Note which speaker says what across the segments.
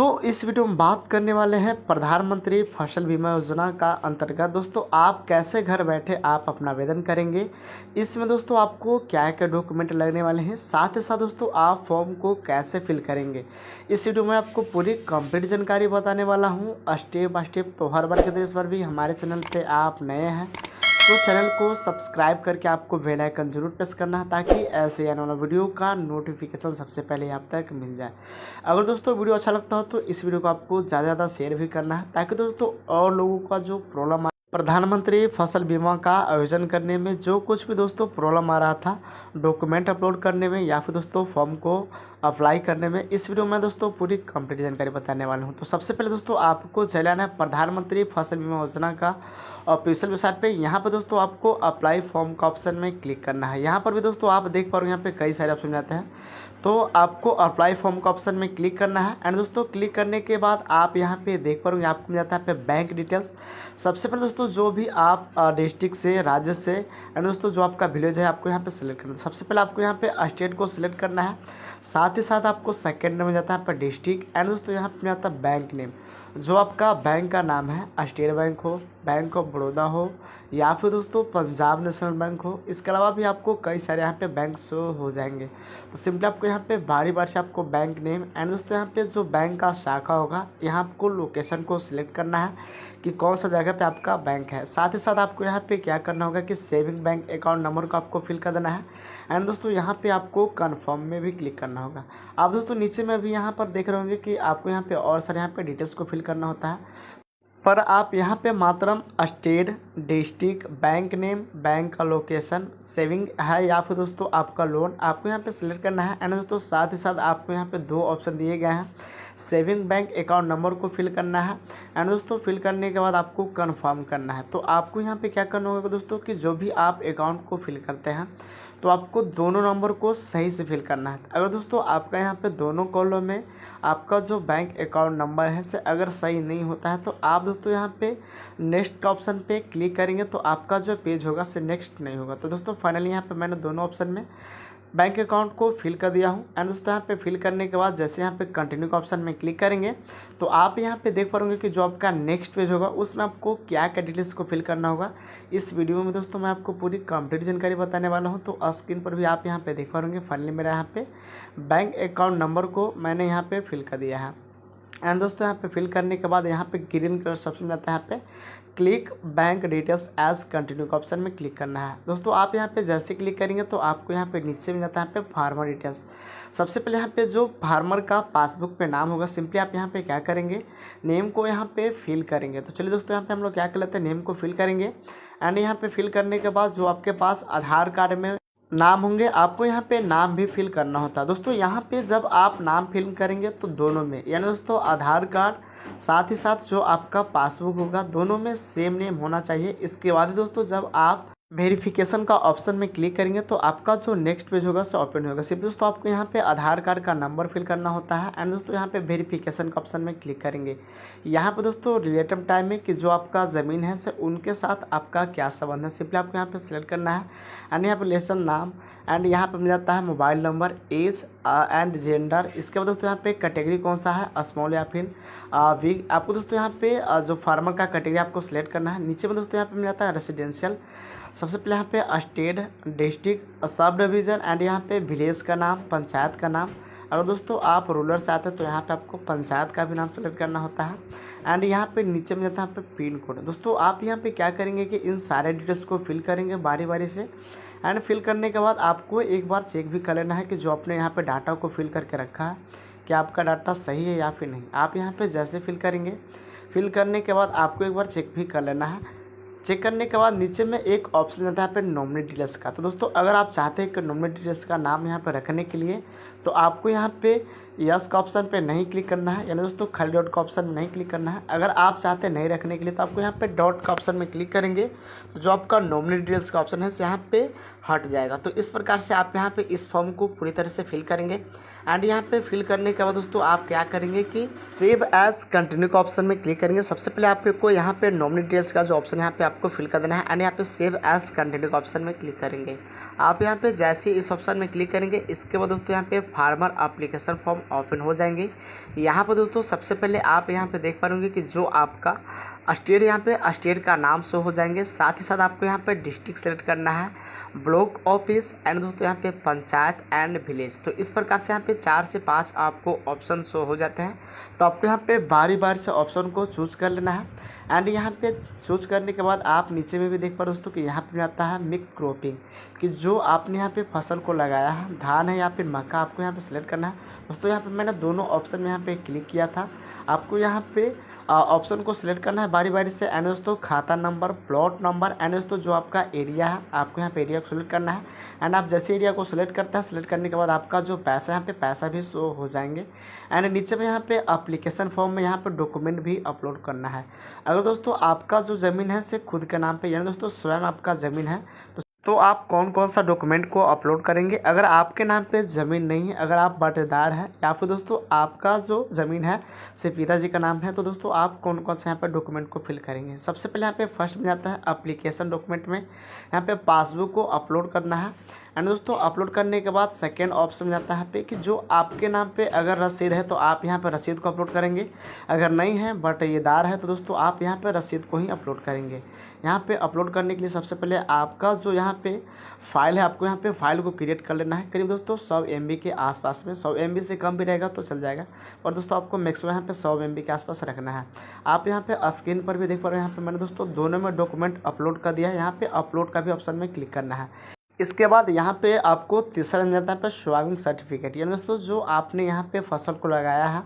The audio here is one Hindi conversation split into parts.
Speaker 1: तो इस वीडियो में बात करने वाले हैं प्रधानमंत्री फसल बीमा योजना का अंतर्गत दोस्तों आप कैसे घर बैठे आप अपना आवेदन करेंगे। इसमें दोस्तों आपको क्या क्या डॉक्यूमेंट लगने वाले हैं, साथ ही साथ दोस्तों आप फॉर्म को कैसे फिल करेंगे। इस वीडियो में आपको पूरी कंप्लीट जानकारी बताने वाला हूं स्टेप बाय स्टेप। तो हर बार के तरह इस बार भी हमारे चैनल पर आप नए हैं तो चैनल को सब्सक्राइब करके आपको बेल आइकन जरूर प्रेस करना है ताकि ऐसे आने वाला वीडियो का नोटिफिकेशन सबसे पहले आप तक मिल जाए। अगर दोस्तों वीडियो अच्छा लगता हो तो इस वीडियो को आपको ज़्यादा शेयर भी करना है ताकि दोस्तों और लोगों का जो प्रॉब्लम प्रधानमंत्री फसल बीमा का आयोजन करने में जो कुछ भी दोस्तों प्रॉब्लम आ रहा था डॉक्यूमेंट अपलोड करने में या फिर दोस्तों फॉर्म को अप्लाई करने में, इस वीडियो में दोस्तों पूरी कंप्लीट जानकारी बताने वाला हूं। तो सबसे पहले दोस्तों आपको चले आना है प्रधानमंत्री फसल बीमा योजना का ऑफिशियल वेबसाइट पे। यहाँ पर दोस्तों आपको अप्लाई फॉर्म का ऑप्शन में क्लिक करना है। यहाँ पर भी दोस्तों आप देख पा रहे हो यहाँ पे कई सारे ऑप्शन आते हैं, तो आपको अप्लाई फॉर्म का ऑप्शन में क्लिक करना है। एंड दोस्तों क्लिक करने के बाद आप यहाँ पे देख पा रहे हो आपको मिल जाता है पे बैंक डिटेल्स। सबसे पहले दोस्तों जो भी आप डिस्ट्रिक्ट से, राज्य से एंड दोस्तों जो आपका विलेज है आपको यहाँ पे सिलेक्ट करना है। सबसे पहले आपको यहाँ पे स्टेट को सिलेक्ट करना है, साथ ही साथ आपको सेकेंड में जाता है पर डिस्ट्रिक्ट एंड दोस्तों यहाँ पे जाता है बैंक नेम। जो आपका बैंक का नाम है स्टेट बैंक हो, बैंक ऑफ बड़ौदा हो या फिर दोस्तों पंजाब नेशनल बैंक हो, इसके अलावा भी आपको कई सारे यहाँ पे बैंक शो हो जाएंगे। तो सिंपली आपको यहाँ पे बारी बारी से आपको बैंक नेम एंड दोस्तों यहाँ पे जो बैंक का शाखा होगा यहाँ आपको लोकेशन को सिलेक्ट करना है कि कौन सा जगह पे आपका बैंक है। साथ ही साथ आपको यहाँ पे क्या करना होगा कि सेविंग बैंक अकाउंट नंबर को आपको फिल कर देना है एंड दोस्तों यहाँ पे आपको कन्फर्म में भी क्लिक करना होगा। आप दोस्तों नीचे में भी यहाँ पर देख रहे होंगे कि आपको यहाँ पे और सारे यहाँ पे डिटेल्स को फिल करना होता है, पर आप यहाँ पे मात्रम state, district, bank name, bank का लोकेशन, सेविंग है या फिर दोस्तों आपका लोन आपको यहाँ पे सिलेक्ट करना है। एंड दोस्तों साथ ही साथ आपको यहाँ पे दो ऑप्शन दिए गए हैं, सेविंग बैंक अकाउंट नंबर को फिल करना है एंड दोस्तों फिल करने के बाद आपको कंफर्म करना है। तो आपको यहाँ पे क्या करना होगा दोस्तों कि जो भी आप अकाउंट को फिल करते हैं तो आपको दोनों नंबर को सही से फिल करना है। अगर दोस्तों आपका यहाँ पे दोनों कॉलम में आपका जो बैंक अकाउंट नंबर है से अगर सही नहीं होता है तो आप दोस्तों यहाँ पे नेक्स्ट का ऑप्शन पे क्लिक करेंगे तो आपका जो पेज होगा से नेक्स्ट नहीं होगा। तो दोस्तों फाइनली यहाँ पे मैंने दोनों ऑप्शन में बैंक अकाउंट को फिल कर दिया हूँ एंड दोस्तों यहाँ पे फिल करने के बाद जैसे यहाँ पे कंटिन्यू का ऑप्शन में क्लिक करेंगे तो आप यहाँ पे देख पाओगे कि जो आपका नेक्स्ट पेज होगा उसमें आपको क्या क्या डिटेल्स को फिल करना होगा। इस वीडियो में दोस्तों मैं आपको पूरी कंप्लीट जानकारी बताने वाला हूँ। तो स्क्रीन पर भी आप यहाँ पे देख पाओगे फाइनली मेरा यहाँ पे बैंक अकाउंट नंबर को मैंने यहाँ पे फिल कर दिया है एंड दोस्तों यहाँ पे फिल करने के बाद यहाँ पे ग्रीन कलर ऑप्शन में आता है, यहाँ पे click bank details as continue का ऑप्शन में क्लिक करना है। दोस्तों आप यहाँ पे जैसे क्लिक करेंगे तो आपको यहाँ पे नीचे में जाता है यहाँ पे फार्मर डिटेल्स। सबसे पहले यहाँ पे जो फार्मर का पासबुक पे नाम होगा सिंपली आप यहाँ पे क्या करेंगे नेम को यहाँ पे फिल करेंगे। तो चलिए दोस्तों यहाँ पे हम लोग क्या कर लेते हैं नेम को फिल करेंगे एंड यहाँ पे फिल करने के बाद जो आपके पास आधार कार्ड में नाम होंगे आपको यहाँ पे नाम भी फिल करना होता है। दोस्तों यहाँ पे जब आप नाम फिल करेंगे तो दोनों में यानी दोस्तों आधार कार्ड साथ ही साथ जो आपका पासबुक होगा दोनों में सेम नेम होना चाहिए। इसके बाद दोस्तों जब आप वेरिफिकेशन का ऑप्शन में क्लिक करेंगे तो आपका जो नेक्स्ट पेज होगा सो ओपन होगा। सिर्फ दोस्तों आपको यहाँ पे आधार कार्ड का नंबर फिल करना होता है एंड दोस्तों यहाँ पे वेरिफिकेशन का ऑप्शन में क्लिक करेंगे। यहाँ पे दोस्तों रिलेटिव टाइम में कि जो आपका ज़मीन है से उनके साथ आपका क्या संबंध है सिंपली आपको यहाँ पे सिलेक्ट करना है एंड यहाँ पे रिलेशन नाम एंड यहाँ पे मिल जाता है mobile number, age and gender. इसके बाद दोस्तों यहाँ पे कैटेगरी कौन सा है स्मॉल या फिर बिग। आपको दोस्तों यहाँ पे जो फार्मर का कैटेगरी आपको सिलेक्ट करना है। नीचे में दोस्तों यहाँ पे मिल जाता है रेसिडेंशियल। सबसे पहले यहाँ पे state, district, sub division and यहाँ पे विलेज का नाम, पंचायत का नाम। अगर दोस्तों आप रूरल से आते हैं तो यहाँ पे आपको पंचायत का भी नाम सेलेक्ट करना होता है एंड यहाँ पे नीचे में जाता है यहाँ पे पिन कोड। दोस्तों आप यहाँ पे क्या करेंगे कि इन सारे डिटेल्स को फिल करेंगे बारी बारी से एंड फिल करने के बाद आपको एक बार चेक भी कर लेना है कि जो आपने यहाँ पे डाटा को फिल करके रखा है कि आपका डाटा सही है या फिर नहीं। आप यहाँ पे जैसे फिल करेंगे, फिल करने के बाद आपको एक बार चेक भी कर लेना है। चेक करने के बाद नीचे में एक ऑप्शन आता है यहाँ पे नॉमिनी डिटेल्स का। तो दोस्तों अगर आप चाहते हैं कि नॉमिनी डिटेल्स का नाम यहाँ पे रखने के लिए तो आपको यहाँ पे यस का ऑप्शन पे नहीं क्लिक करना है यानी दोस्तों खाली डॉट का ऑप्शन नहीं क्लिक करना है। अगर आप चाहते हैं नहीं रखने के लिए तो आपको यहाँ पे डॉट का ऑप्शन में क्लिक करेंगे तो जो आपका नॉमिनी डिटेल्स का ऑप्शन है यहाँ पे हट जाएगा। तो इस प्रकार से आप यहाँ पे इस फॉर्म को पूरी तरह से फिल करेंगे एंड यहाँ पे फिल करने के बाद दोस्तों आप क्या करेंगे कि सेव एज कंटिन्यू का ऑप्शन में क्लिक करेंगे। सबसे पहले आपको यहाँ पे नॉमिनी डिटेल्स का जो ऑप्शन है यहाँ पे आपको फिल कर देना है एंड यहाँ पे सेव एज कंटिन्यू का ऑप्शन में क्लिक करेंगे। आप यहाँ पे जैसे इस ऑप्शन में क्लिक करेंगे इसके बाद दोस्तों यहाँ पे फार्मर एप्लीकेशन फॉर्म ओपन हो जाएंगे। यहाँ पर दोस्तों सबसे पहले आप यहाँ पे देख पाएंगे कि जो आपका स्टेट, यहाँ पे स्टेट का नाम शो हो जाएंगे। साथ ही साथ आपको यहाँ पे डिस्ट्रिक्ट सेलेक्ट करना है, ब्लॉक ऑफिस एंड दोस्तों यहाँ पे पंचायत एंड विलेज। तो इस प्रकार से यहाँ पे 4 से 5 आपको ऑप्शन शो हो जाते हैं। तो आपको यहाँ पे बारी बारी से ऑप्शन को चूज कर लेना है एंड यहाँ पे चूज करने के बाद आप नीचे में भी देख पा रहे हो दोस्तों कि यहाँ पे आता है मिक्स क्रॉपिंग, कि जो आपने यहाँ पे फसल को लगाया है, धान है या फिर मक्का, आपको यहाँ पे सिलेक्ट करना है। दोस्तों यहाँ पे मैंने दोनों ऑप्शन में यहाँ पे क्लिक किया था। आपको यहाँ पे ऑप्शन को सिलेक्ट करना है बारी बारी से एंड दोस्तों खाता नंबर, प्लॉट नंबर एंड दोस्तों जो आपका एरिया है, आपको यहाँ पे एरिया को सिलेक्ट करना है। एंड आप जैसे एरिया को सिलेक्ट करते हैं, सिलेक्ट करने के बाद आपका जो पैसा है यहाँ पे पैसा भी शो हो जाएंगे। एंड नीचे में यहाँ पे एप्लीकेशन फॉर्म में यहाँ पे डॉक्यूमेंट भी अपलोड करना है। अगर दोस्तों आपका जो ज़मीन है से खुद के नाम पे, यानी दोस्तों स्वयं आपका ज़मीन है, तो आप कौन कौन सा डॉक्यूमेंट को अपलोड करेंगे। अगर आपके नाम पे ज़मीन नहीं है, अगर आप बटेदार हैं या फिर दोस्तों आपका जो ज़मीन है सिर्फ पिताजी का नाम है, तो दोस्तों आप कौन कौन से यहाँ पे डॉक्यूमेंट को फिल करेंगे। सबसे पहले यहाँ पे फर्स्ट में जाता है एप्लीकेशन डॉक्यूमेंट में, यहाँ पे पासबुक को अपलोड करना है। एंड दोस्तों अपलोड करने के बाद सेकेंड ऑप्शन में जाता है पे कि जो आपके नाम पे अगर रसीद है तो आप यहाँ पे रसीद को अपलोड करेंगे, अगर नहीं है बटेदार है तो दोस्तों आप यहाँ पे रसीद को ही अपलोड करेंगे। यहाँ पे अपलोड करने के लिए सबसे पहले आपका जो यहाँ पे फाइल है, आपको यहाँ पे फाइल को क्रिएट कर लेना है करीब दोस्तों 100 MB के आसपास में। 100 MB से कम भी रहेगा तो चल जाएगा, और दोस्तों आपको मैक्सिमम यहाँ पे 100 MB के आसपास रखना है। आप यहाँ पे स्क्रीन पर भी देख पा रहे हो, यहाँ पे मैंने दोस्तों दोनों में डॉक्यूमेंट अपलोड कर दिया है। यहाँ पे अपलोड का भी ऑप्शन में क्लिक करना है। इसके बाद यहाँ पे आपको तीसरा मिल जाता है पे सॉइल सर्टिफिकेट, यानी दोस्तों जो आपने यहाँ पे फसल को लगाया है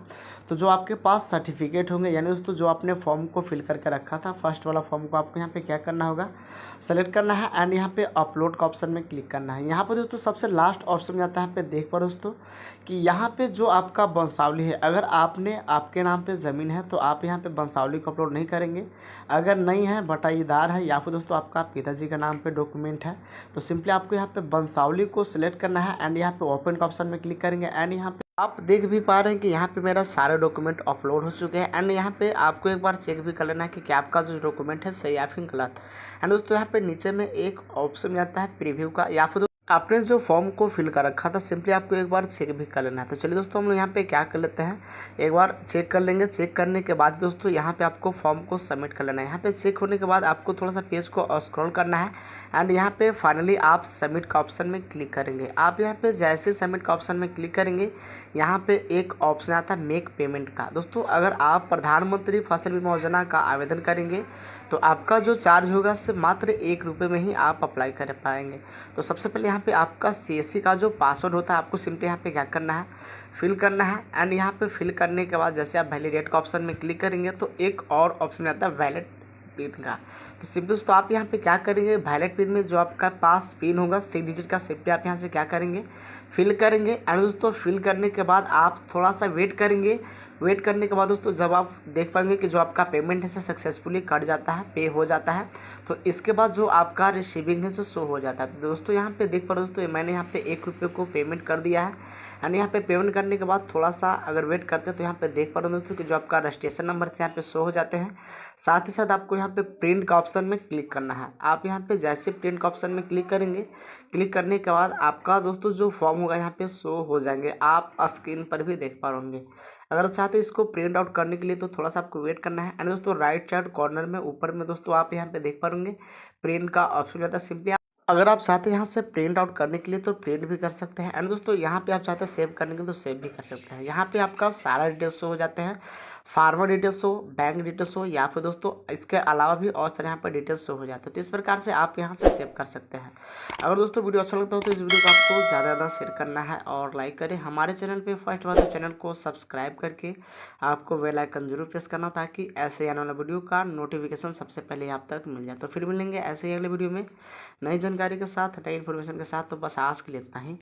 Speaker 1: तो जो आपके पास सर्टिफिकेट होंगे, यानी दोस्तों जो आपने फॉर्म को फिल करके रखा था, फर्स्ट वाला फॉर्म को आपको यहाँ पे क्या करना होगा, सेलेक्ट करना है एंड यहाँ पे अपलोड का ऑप्शन में क्लिक करना है। यहाँ पर दोस्तों सबसे लास्ट ऑप्शन में आता है यहाँ पे देख पा रहे दोस्तों कि यहाँ पे जो आपका वंशावली है, अगर आपने आपके नाम पे ज़मीन है तो आप यहाँ पे वंशावली को अपलोड नहीं करेंगे। अगर नहीं है, बटाईदार है या फिर दोस्तों आपका पिताजी का नाम पे डॉक्यूमेंट है, तो सिंपली आपको यहाँ पे वंशावली को सिलेक्ट करना है एंड यहाँ पे ओपन का ऑप्शन में क्लिक करेंगे। एंड यहाँ पे आप देख भी पा रहे हैं कि यहाँ पे मेरा सारे डॉक्यूमेंट अपलोड हो चुके हैं। एंड यहाँ पे आपको एक बार चेक भी कर लेना है कि क्या आपका जो डॉक्यूमेंट है सही या फिर गलत। एंड दोस्तों यहाँ पे नीचे में एक ऑप्शन आता है प्रीव्यू का, या फिर आपने जो फॉर्म को फिल कर रखा था सिंपली आपको एक बार चेक भी कर लेना है। तो चलिए दोस्तों हम लोग यहाँ पे क्या कर लेते हैं, एक बार चेक कर लेंगे। चेक करने के बाद दोस्तों यहाँ पे आपको फॉर्म को सबमिट कर लेना है। यहाँ पे चेक होने के बाद आपको थोड़ा सा पेज को स्क्रॉल करना है एंड यहाँ पे फाइनली आप सबमिट का ऑप्शन में क्लिक करेंगे। आप यहाँ पे जैसे सबमिट का ऑप्शन में क्लिक करेंगे, यहाँ पे एक ऑप्शन आता है मेक पेमेंट का। दोस्तों अगर आप प्रधानमंत्री फसल बीमा योजना का आवेदन करेंगे तो आपका जो चार्ज होगा सिर्फ मात्र ₹1 में ही आप अप्लाई कर पाएंगे। तो सबसे पहले यहाँ पे आपका CSC का जो पासवर्ड होता है आपको सिंपली यहाँ पे क्या करना है, फिल करना है। एंड यहाँ पे फिल करने के बाद जैसे आप वैलिडेट का ऑप्शन में क्लिक करेंगे तो एक और ऑप्शन आता है वैलिड पिन का। तो सिंपली दोस्तों आप यहाँ पे क्या करेंगे, वैलिड पिन में जो आपका पास पिन होगा 6 डिजिट का, सिंपली आप यहाँ से क्या करेंगे, फिल करेंगे। एंड दोस्तों फिल करने के बाद आप थोड़ा सा वेट करेंगे। वेट करने के बाद दोस्तों जब आप देख पाएंगे कि जो आपका पेमेंट है सक्सेसफुली कट जाता है, पे हो जाता है, तो इसके बाद जो आपका रिसीविंग है शो हो जाता है। तो दोस्तों यहाँ पे देख पा रहे दोस्तों मैंने यहाँ पे ₹1 को पेमेंट कर दिया है। एंड यहाँ पे पेमेंट करने के बाद थोड़ा सा अगर वेट करते हैं तो यहाँ पे देख पा रहे हो दोस्तों कि जो आपका रजिस्ट्रेशन नंबर यहाँ पे शो हो जाते हैं। साथ ही साथ आपको यहाँ पे प्रिंट का ऑप्शन में क्लिक करना है। आप यहाँ पे जैसे प्रिंट का ऑप्शन में क्लिक करेंगे, क्लिक करने के बाद आपका दोस्तों जो फॉर्म होगा यहाँ पे शो हो जाएंगे, आप स्क्रीन पर भी देख पा रहे होंगे। अगर चाहते हैं इसको प्रिंट आउट करने के लिए तो थोड़ा सा आपको वेट करना है। एंड दोस्तों राइट साइड कॉर्नर में ऊपर में दोस्तों आप यहाँ पे देख पा रहे प्रिंट का ऑप्शन रहता है। सिंपली अगर आप चाहते हैं यहाँ से प्रिंट आउट करने के लिए तो प्रिंट भी कर सकते हैं। एंड दोस्तों यहाँ पे आप चाहते हैं सेव करने के लिए तो सेव भी कर सकते हैं। यहाँ पे आपका सारा डिटेल्स हो जाते हैं, फार्मर डिटेल्स हो, बैंक डिटेल्स हो, या फिर दोस्तों इसके अलावा भी और सारे यहाँ पर डिटेल्स हो जाते हैं। तो इस प्रकार से आप यहाँ से सेव कर सकते हैं। अगर दोस्तों वीडियो अच्छा लगता हो तो इस वीडियो को आपको ज़्यादा ज़्यादा शेयर करना है और लाइक करें। हमारे चैनल पे फर्स्ट बार तो चैनल को सब्सक्राइब करके आपको बेल आइकन जरूर प्रेस करना ताकि ऐसे आने वाला वीडियो का नोटिफिकेशन सबसे पहले आप तक मिल जाए। तो फिर मिलेंगे ऐसे ही अगले वीडियो में नई जानकारी के साथ, नई इन्फॉर्मेशन के साथ। तो बस आज के लिए इतना ही।